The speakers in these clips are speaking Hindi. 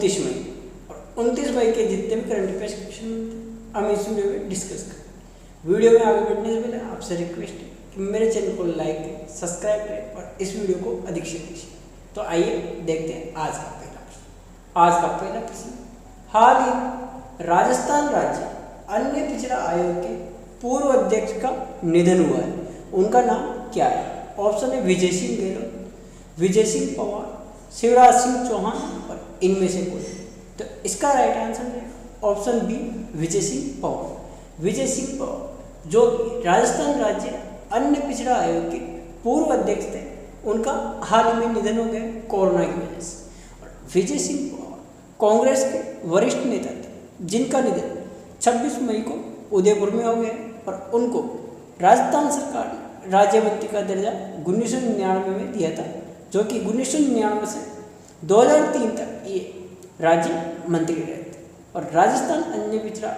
29 मई, और 29 मई के जितने भी करंट अफेयर्स क्वेश्चन हम इस वीडियो में डिस्कस करें। वीडियो में आगे बढ़ने से पहले आपसे रिक्वेस्ट है कि मेरे चैनल को लाइक करें, सब्सक्राइब करें और इस वीडियो को अधिक से अधिक शेयर। तो आइए देखते हैं आज का पहला प्रश्न। आज का पहला प्रश्न, हाल ही में राजस्थान राज्य अन्य पिछड़ा आयोग के पूर्व अध्यक्ष का निधन हुआ है, उनका नाम क्या है? ऑप्शन है विजय सिंह गहलोत, विजय सिंह पवार, शिवराज सिंह चौहान और इनमें से कोई। तो इसका राइट आंसर है ऑप्शन बी, विजय सिंह पवार। विजय सिंह पवार जो राजस्थान राज्य अन्य पिछड़ा आयोग के पूर्व अध्यक्ष थे, उनका हाल ही में निधन हो गया कोरोना की वजह से। और विजय सिंह पवार कांग्रेस के वरिष्ठ नेता थे, जिनका निधन 26 मई को उदयपुर में हो गया और उनको राजस्थान सरकार ने राज्य मंत्री का दर्जा 1999 में दिया था, जो कि 1999 से 2003 तक ये राज्य मंत्री रहे थे। और राजस्थान अन्य पिछड़ा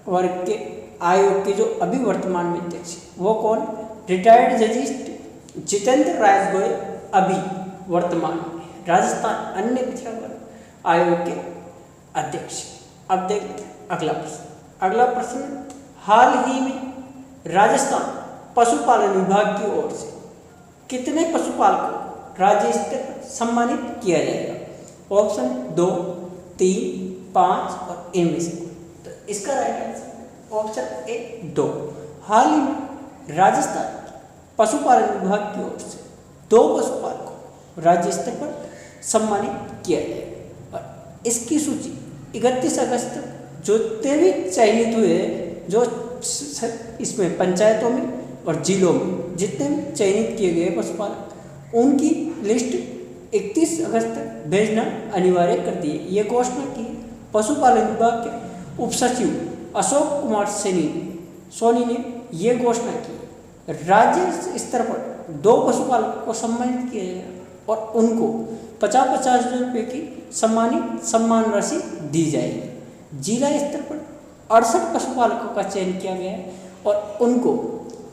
वर्ग के आयोग के जो अभी वर्तमान में अध्यक्ष वो कौन? रिटायर्ड जजिस्ट जितेंद्र राय गोयल अभी वर्तमान में राजस्थान अन्य पिछड़ा वर्ग आयोग के अध्यक्ष। अब देखते हैं अगला प्रश्न। अगला प्रश्न, हाल ही में राजस्थान पशुपालन विभाग की ओर से कितने पशुपालकों को राज्य स्तर पर सम्मानित किया जाएगा? ऑप्शन 2, 3, 5 और इनमें से कोई। तो इसका राइट आंसर ऑप्शन ए 2। हाल ही में राजस्थान पशुपालन विभाग की ओर से 2 पशुपालकों को राज्य स्तर पर सम्मानित किया जाएगा। और इसकी सूची 31 अगस्त तक जितने भी चयनित हुए जो इसमें पंचायतों में और जिलों में जितने भी चयनित किए गए पशुपालक, उनकी लिस्ट 31 अगस्त तक भेजना अनिवार्य कर दी है। ये घोषणा की पशुपालन विभाग के उप सचिव अशोक कुमार सोनी ने ये घोषणा की। राज्य स्तर पर 2 पशुपालकों को सम्मानित किया जाएगा और उनको 50-50 हज़ार रुपये की सम्मान राशि दी जाएगी। जिला स्तर पर 68 पशुपालकों का चयन किया गया है और उनको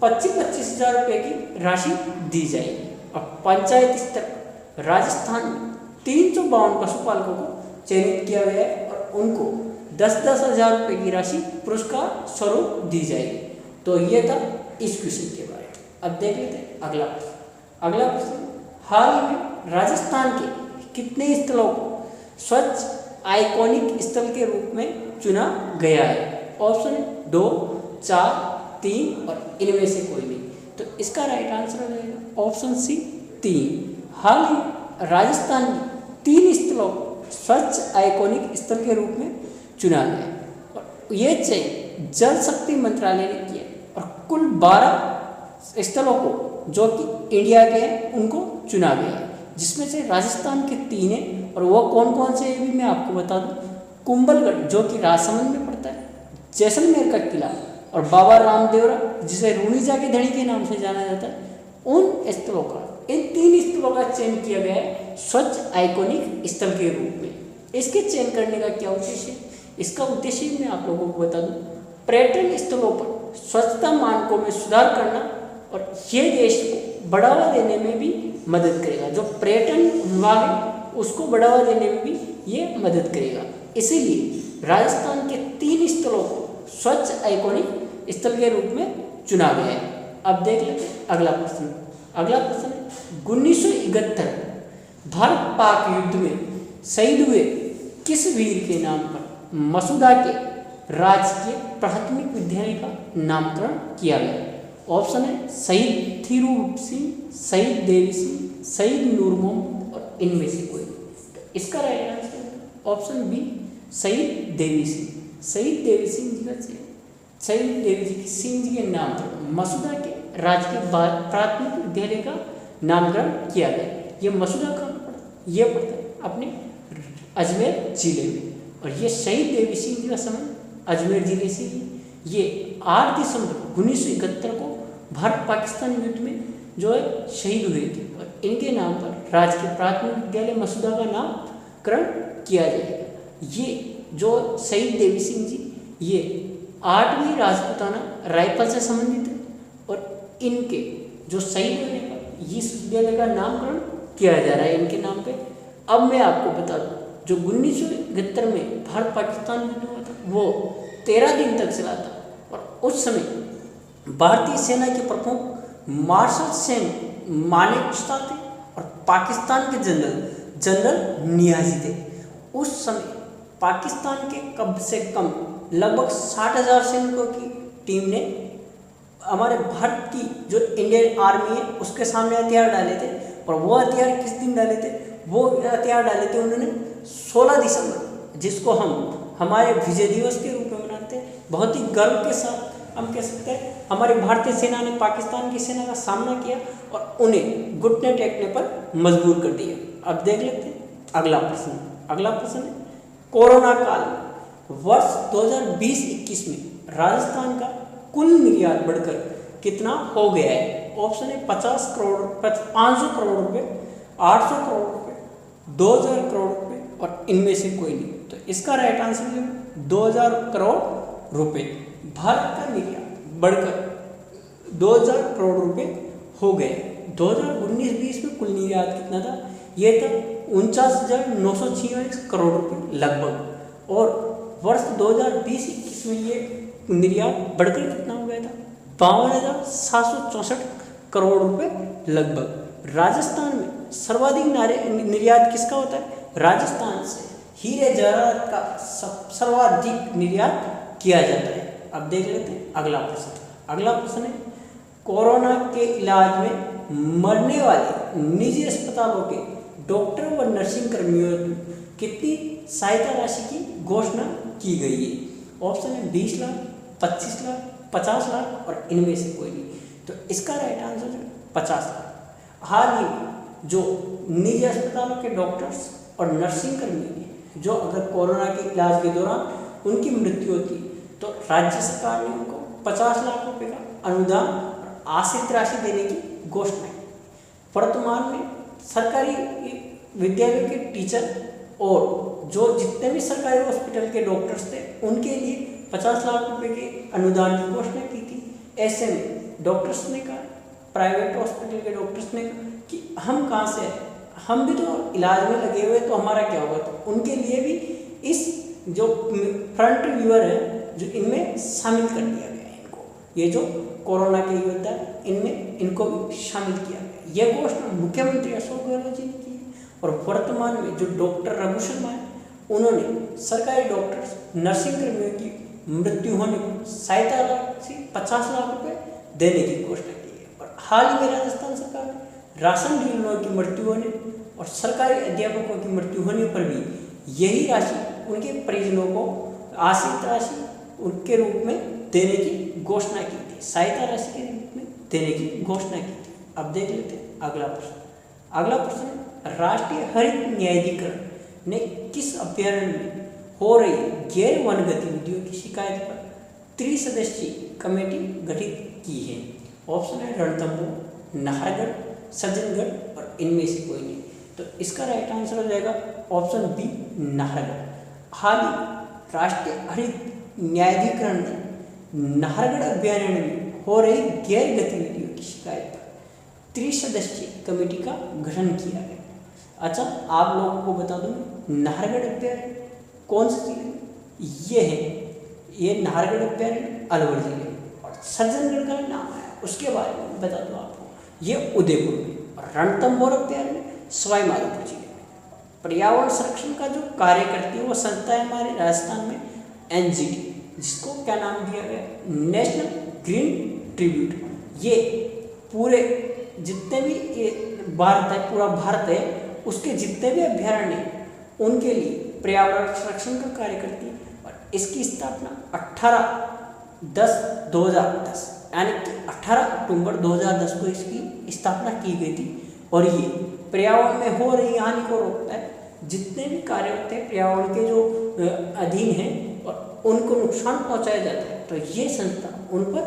25-25 हज़ार रुपये की राशि दी जाएगी। और पंचायत स्तर पर राजस्थान में 352 पशुपालकों को चयनित किया गया है और उनको 10-10 हज़ार रुपये की राशि पुरस्कार स्वरूप दी जाएगी। तो ये था इस क्वेश्चन के बारे में। अब देख लेते हैं अगला प्रश्न। अगला प्रश्न, हाल ही में राजस्थान के कितने स्थलों को स्वच्छ आइकॉनिक स्थल के रूप में चुना गया है? ऑप्शन 2, 4, 3 और इनमें से कोई नहीं। तो इसका राइट आंसर रहेगा ऑप्शन सी, 3। हाल ही राजस्थान में 3 स्थलों को स्वच्छ आइकॉनिक स्थल के रूप में चुना गया और ये चयन जल शक्ति मंत्रालय ने किया और कुल 12 स्थलों को जो कि इंडिया के हैं उनको चुना गया है, जिसमें से राजस्थान के 3 हैं। और वो कौन कौन से ये भी मैं आपको बता दूं। कुंभलगढ़ जो कि राजसमंद में पड़ता है, जैसलमेर का किला और बाबा रामदेवरा जिसे रूणीजा के धणी के नाम से जाना जाता है, उन स्थलों का, इन 3 स्थलों का चयन किया गया है स्वच्छ आइकॉनिक स्थल के रूप में। इसके चयन करने का क्या उद्देश्य है? इसका उद्देश्य मैं आप लोगों को बता दूं, पर्यटन स्थलों पर स्वच्छता मानकों में सुधार करना और ये देश को बढ़ावा देने में भी मदद करेगा। जो पर्यटन विभाग है उसको बढ़ावा देने में भी ये मदद करेगा। इसीलिए राजस्थान के 3 स्थलों को स्वच्छ आइकॉनिक स्थल के रूप में चुना गया है। अब देख लेते हैं अगला प्रश्न। अगला प्रश्न है, 1971 भारत पाक युद्ध में शहीद हुए किस वीर के नाम पर मसूदा के राजकीय प्राथमिक विद्यालय का नामकरण किया गया? ऑप्शन है शहीद थिरूप सिंह, शहीद देवी सिंह, शहीद नूर मोहम्मद और इनमें से कोई। तो इसका राइट आंसर ऑप्शन बी, शहीद देवी सिंह। शहीद देवी सिंह जी का शहीद देवी सिंह जी के नाम पर मसूदा के राजकीय प्राथमिक विद्यालय का नामकरण किया गया। ये मसूदा कहाँ पड़ता है? ये पड़ता है अपने अजमेर जिले में। और ये शहीद देवी सिंह जी का संबंध अजमेर जिले से ही। ये 8 दिसंबर 1971 को भारत पाकिस्तान युद्ध में जो है शहीद हुए थे और इनके नाम पर राजकीय प्राथमिक विद्यालय मसूदा का नामकरण किया जाएगा। ये जो शहीद देवी सिंह जी, ये 8वीं राजपूताना राइफल से संबंधित है और इनके जो शहीद होने पर इस विद्यालय का नामकरण किया जा रहा है इनके नाम पे। अब मैं आपको बता दूं, जो 1971 में भारत पाकिस्तान युद्ध हुआ था वो 13 दिन तक चला था। और उस समय भारतीय सेना के प्रमुख मार्शल सेन मानेकशॉ थे और पाकिस्तान के जनरल नियाजी थे। उस समय पाकिस्तान के कम से कम लगभग 60,000 सैनिकों की टीम ने हमारे भारत की जो इंडियन आर्मी है उसके सामने हथियार डाले थे। और वो हथियार किस दिन डाले थे? वो हथियार डाले थे उन्होंने 16 दिसंबर, जिसको हम हमारे विजय दिवस के रूप में मनाते हैं। बहुत ही गर्व के साथ हम कह सकते हैं हमारी भारतीय सेना ने पाकिस्तान की सेना का सामना किया और उन्हें घुटने टेकने पर मजबूर कर दिया। अब देख लेते हैं अगला प्रश्न। अगला प्रश्न है कोरोना काल में वर्ष 2020-21 में राजस्थान का कुल निर्यात बढ़कर कितना हो गया है? ऑप्शन है 50 करोड़, 500 करोड़ रुपए, 800 करोड़ रुपए, 2000 करोड़ रुपए और इनमें से कोई नहीं। तो इसका राइट आंसर है 2000 करोड़ रुपए। भारत का निर्यात बढ़कर 2000 करोड़ रुपए हो गए। 2019-20 में कुल निर्यात कितना था? ये था 49,946 करोड़ रुपए लगभग। और वर्ष 2020-21 में ये निर्यात बढ़कर कितना हो गया था? 52,764 करोड़ रुपए लगभग। राजस्थान में सर्वाधिक निर्यात किसका होता है? राजस्थान से हीरे जवाहरात का सर्वाधिक निर्यात किया जाता है। अब देख लेते हैं अगला प्रश्न। अगला प्रश्न है कोरोना के इलाज में मरने वाले निजी अस्पतालों के डॉक्टर व नर्सिंग कर्मियों को कितनी सहायता राशि की घोषणा की गई है? ऑप्शन है 20 लाख, 25 लाख, 50 लाख और इनमें से कोई नहीं। तो इसका राइट आंसर है 50 लाख। हाल ही जो निजी अस्पतालों के डॉक्टर्स और नर्सिंग कर्मी जो अगर कोरोना के इलाज के दौरान उनकी मृत्यु होती तो राज्य सरकार ने उनको 50 लाख रुपए का अनुदान और आश्रित राशि देने की घोषणा की। वर्तमान में सरकारी विद्यालयों के टीचर और जो जितने भी सरकारी हॉस्पिटल के डॉक्टर्स थे उनके लिए 50 लाख रुपए के अनुदान की घोषणा की थी। ऐसे में डॉक्टर्स ने कहा, प्राइवेट हॉस्पिटल के डॉक्टर्स ने कहा कि हम कहाँ से हैं, हम भी तो इलाज में लगे हुए, तो हमारा क्या होगा। तो उनके लिए भी इस जो फ्रंट व्यूअर है जो इनमें शामिल कर दिया गया है। इनको ये जो कोरोना के योद्धा है इनमें इनको भी शामिल किया गया। यह घोषणा मुख्यमंत्री अशोक गहलोत जी ने की है। और वर्तमान में जो डॉक्टर रघु शर्मा है उन्होंने सरकारी डॉक्टर्स नर्सिंग कर्मियों की मृत्यु होने पर सहायता राशि 50 लाख रुपए देने की घोषणा की है। और हाल ही में राजस्थान सरकार ने राशन डीलरों की मृत्यु होने और सरकारी अध्यापकों की मृत्यु होने पर भी यही राशि उनके परिजनों को आश्रित राशि उनके रूप में देने की घोषणा की थी, सहायता राशि के रूप में देने की घोषणा की थी। अब देख लेते हैं अगला प्रश्न। अगला प्रश्न राष्ट्रीय हरित न्यायाधिकरण ने किस अभ्यारण्य में हो रही गैर वन गतिविधियों की शिकायत पर त्रिसदस्यीय कमेटी गठित की है? ऑप्शन है रणथंभौर, नाहरगढ़, सज्जनगढ़ और इनमें से कोई नहीं। तो इसका राइट आंसर हो जाएगा ऑप्शन बी, नाहरगढ़। हाल ही राष्ट्रीय हरित न्यायाधिकरण ने नाहरगढ़ अभ्यारण्य में हो रही गैर गतिविधियों की शिकायत पर त्रिसदस्यीय कमेटी का गठन किया है। अच्छा, आप लोगों को बता दूं नाहरगढ़ अभ्यारण्य कौन से जिले में ये है? ये नाहरगढ़ अभ्यारण्य अलवर जिले में। और सज्जनगढ़ का नाम है उसके बारे में बता दूं आपको, ये उदयपुर में। और रणथंभौर अभ्यारण्य सवाई माधोपुर जिले में। पर्यावरण संरक्षण का जो कार्य करती है वो संस्था है हमारे राजस्थान में NGT, जिसको क्या नाम दिया गया? National green tribute. ये पूरे जितने भी भारत है, पूरा भारत है, उसके जितने भी अभ्यारण्य उनके लिए पर्यावरण संरक्षण का कार्य करती है। और इसकी स्थापना 18/10/2010 यानी कि 18 अक्टूबर 2010 को इसकी स्थापना की गई थी। और ये पर्यावरण में हो रही हानि को रोकता है। जितने भी कार्य होते हैं पर्यावरण के जो अधीन हैं और उनको नुकसान पहुंचाया जाता है तो ये संस्था उन पर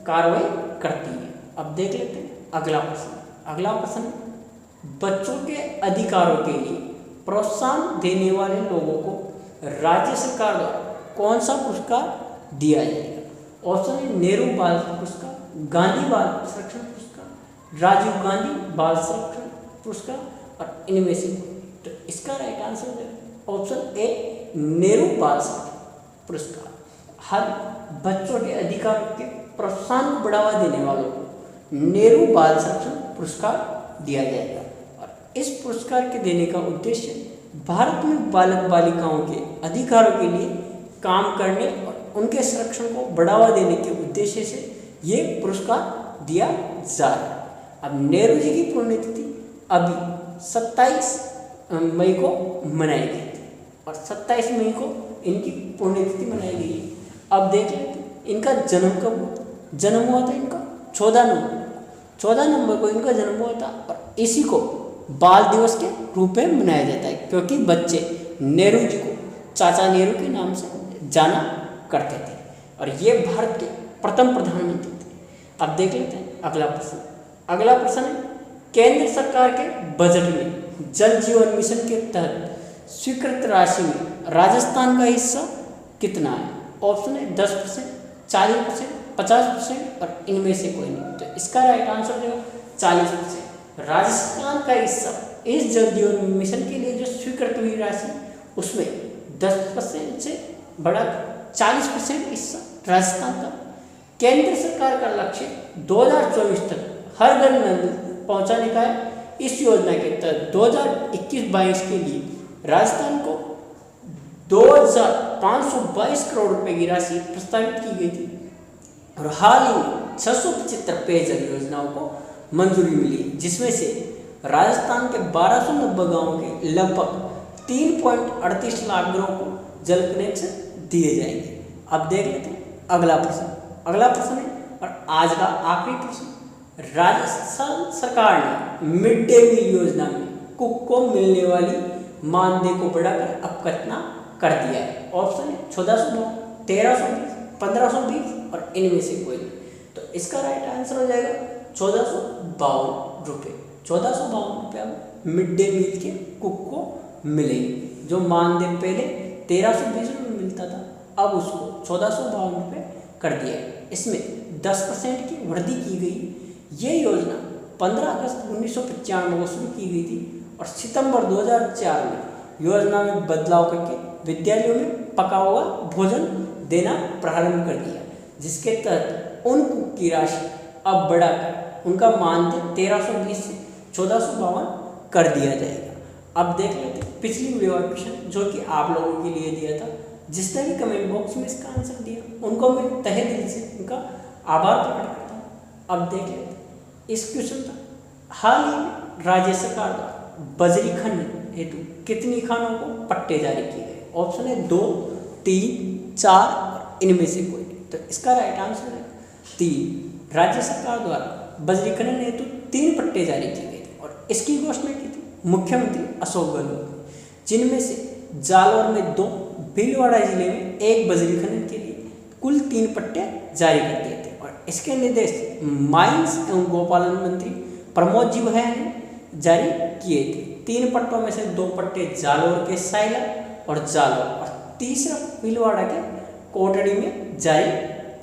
कार्रवाई करती है। अब देख लेते हैं अगला प्रश्न। अगला प्रश्न बच्चों के अधिकारों के लिए प्रोत्साहन देने वाले लोगों को राज्य सरकार द्वारा कौन सा पुरस्कार दिया जाएगा? ऑप्शन है नेहरू बाल पुरस्कार, गांधी बाल संरक्षण पुरस्कार, राजीव गांधी बाल संरक्षण पुरस्कार और इनमें से। तो इसका राइट आंसर है ऑप्शन ए नेहरू बाल साथी पुरस्कार। हर बच्चों के अधिकारों के प्रोत्साहन को बढ़ावा देने वालों को नेहरू बाल संरक्षण पुरस्कार दिया जाएगा। और इस पुरस्कार के देने का उद्देश्य भारत में बालक बालिकाओं के अधिकारों के लिए काम करने और उनके संरक्षण को बढ़ावा देने के उद्देश्य से ये पुरस्कार दिया जा रहा है। अब नेहरू जी की पुण्यतिथि अभी 27 मई को मनाई गई थी और 27 मई को इनकी पुण्यतिथि मनाई गई है। अब देख लेते हैं इनका जन्म कब हुआ। जन्म हुआ था इनका 14 नवंबर को इनका जन्म हुआ था और इसी को बाल दिवस के रूप में मनाया जाता है, क्योंकि बच्चे नेहरू जी को चाचा नेहरू के नाम से जाना करते थे और ये भारत के प्रथम प्रधानमंत्री थे। अब देख लेते हैं अगला प्रश्न। अगला प्रश्न है, केंद्र सरकार के बजट में जल जीवन मिशन के तहत स्वीकृत राशि में राजस्थान का हिस्सा कितना है। ऑप्शन है 10%, 40%, 50% और इनमें से कोई नहीं। तो इसका राइट आंसर जो 40%। राजस्थान का हिस्सा इस जल जीवन मिशन के लिए जो स्वीकृत हुई राशि उसमें 10% से बढ़ाकर 40% हिस्सा राजस्थान का। केंद्र सरकार का लक्ष्य 2024 तक हर घर नल पहुंचाने का है। इस योजना के तहत 2021-22 के लिए राजस्थान को 2522 करोड़ रुपए की राशि प्रस्तावित की गई थी और हाल ही में 675 पेयजल योजनाओं को मंजूरी मिली, जिसमें से राजस्थान के 1290 गांवों के लगभग 3.38 लाख घरों को जल कनेक्शन दिए जाएंगे। अब देख लेते हैं अगला प्रश्न। अगला प्रश्न है और आज का आखिरी प्रश्न, राजस्थान सरकार ने मिड डे मील योजना में कुक को मिलने वाली मानदेय को बढ़ाकर अब कितना कर दिया है। ऑप्शन है 1400, 1320, 1520 और इनमें से कोई नहीं। तो इसका राइट आंसर हो जाएगा 1452 रुपये। 1452 रुपये अब मिड डे मील के कुक को मिलेंगे। जो मानदेय पहले 1320 रुपये मिलता था, अब उसको 1452 रुपये कर दिया है। इसमें 10% की वृद्धि की गई। ये योजना 15 अगस्त 1995 को शुरू की गई थी और सितंबर 2004 में योजना में बदलाव करके विद्यालयों में पका हुआ भोजन देना प्रारंभ कर दिया, जिसके तहत उन कुक की राशि अब बढ़ाकर उनका मानदेय 1320 से 1452 कर दिया जाएगा। अब देख लेते हैं पिछली वीडियो का क्वेश्चन जो कि आप लोगों के लिए दिया था। जिसने भी कमेंट बॉक्स में इसका आंसर दिया उनको मैं तहे दिल से उनका आभार प्रकट करता हूँ। अब देख लेते हैं इस क्वेश्चन का, हाल ही में राज्य सरकार द्वारा बजरी खनन हेतु कितनी खानों को पट्टे जारी किए गए। ऑप्शन है 2, 3, 4 और इनमें से कोई नहीं। तो इसका राइट आंसर है 3। राज्य सरकार द्वारा बजरी खनन हेतु 3 पट्टे जारी किए गए थे और इसकी घोषणा की थी मुख्यमंत्री अशोक गहलोत, जिनमें से जालौर में 2, भीलवाड़ा जिले में 1 बजरी खनन के लिए कुल 3 पट्टे जारी कर दिए थे। और इसके निर्देश माइंस एवं गोपालन मंत्री प्रमोद जी भैया ने जारी किए थे। 3 पट्टों में से 2 पट्टे जालौर के साइला और जालौर और तीसरा भीलवाड़ा के कोटड़ी में जारी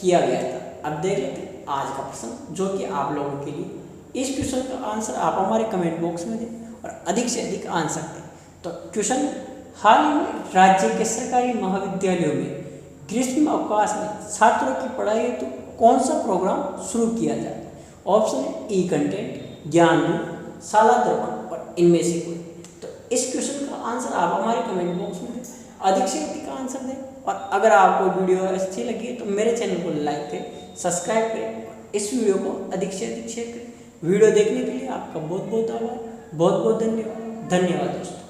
किया गया था। अब देख लेते हैं आज का प्रश्न जो कि आप लोगों के लिए। इस क्वेश्चन का आंसर आप हमारे कमेंट बॉक्स में दें और अधिक से अधिक आंसर दें। तो क्वेश्चन, हाल ही में राज्य के सरकारी महाविद्यालयों में ग्रीष्म अवकाश में छात्रों की पढ़ाई हेतु कौन सा प्रोग्राम शुरू किया जाए। ऑप्शन है ई कंटेंट, ज्ञान, शाला दर्पण और इनमें से कोई। तो इस क्वेश्चन का आंसर आप हमारे कमेंट बॉक्स में दें, अधिक से अधिक आंसर दें। और अगर आपको वीडियो अच्छी लगी तो मेरे चैनल को लाइक करें, सब्सक्राइब करें, इस वीडियो को अधिक से अधिक शेयर करें। वीडियो देखने के लिए आपका बहुत बहुत आभार, बहुत बहुत धन्यवाद। धन्यवाद दोस्तों।